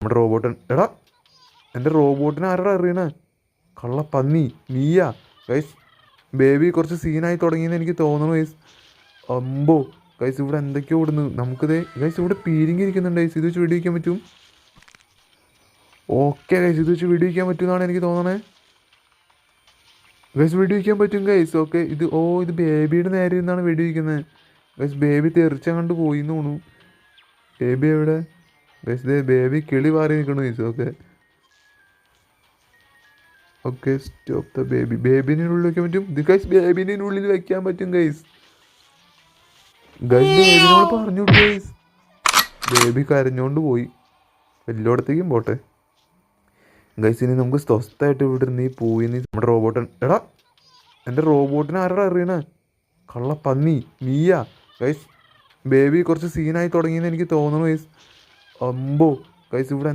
നമ്മുടെ റോബോട്ട് എടാ എൻ്റെ റോബോട്ടിനെ ആരാടാ അറിയണേ? കള്ളപ്പന്നി നീയാ? ഗൈസ് ബേബി കുറച്ച് സീനായി തുടങ്ങിയെന്ന് എനിക്ക് തോന്നുന്നു ഗൈസ്. അമ്പോ ഗൈസ് ഇവിടെ എന്തൊക്കെയോ ഓടുന്നു. നമുക്കിത് ഗൈസ് ഇവിടെ പീരിങ്ങി ഇരിക്കുന്നുണ്ട് ഗൈസ്. ഇത് വെച്ച് വെടിവെക്കാൻ പറ്റും. ഓക്കെ ഗൈസ് ഇത് വെച്ച് വെടിവെക്കാൻ പറ്റുമെന്നാണ് എനിക്ക് തോന്നണേ. ഗൈസ് വെടിവെക്കാൻ പറ്റും ഗൈസ്. ഓക്കെ ഇത് ബേബിയുടെ നേരെ നിന്നാണ് വെടിവെക്കുന്നത് ഗൈസ്. ബേബി തെറിച്ച കണ്ട് പോയി എന്ന് തോന്നുന്നു. ബേബി എവിടെ ഗൈസ്? ബേബി കിളി മാറി നിൽക്കണു guys. Okay stop the baby. ബേബിൻ്റെ ഉള്ളിൽ വെക്കാൻ പറ്റും. ഇത് ഗൈസ് ബേബിൻ്റെ ഉള്ളിൽ വെക്കാൻ പറ്റും ഗൈസ്. ബേബിനോട് പറഞ്ഞു ഗൈസ്. ബേബി കരഞ്ഞോണ്ട് പോയി. എല്ലായിടത്തേക്കും പോട്ടെ ഗൈസ്. ഇനി നമുക്ക് സ്വസ്ഥമായിട്ട് ഇവിടെ നീ പോയി. നമ്മുടെ റോബോട്ട് എടാ എൻ്റെ റോബോട്ടിനെ ആരാടാ അറിയണേ? കള്ളപ്പന്നി നീയാ? ഗൈസ് ബേബി കുറച്ച് സീനായി തുടങ്ങിയെന്ന് എനിക്ക് തോന്നുന്നു ഗൈസ്. അമ്പോ ഗൈസ് ഇവിടെ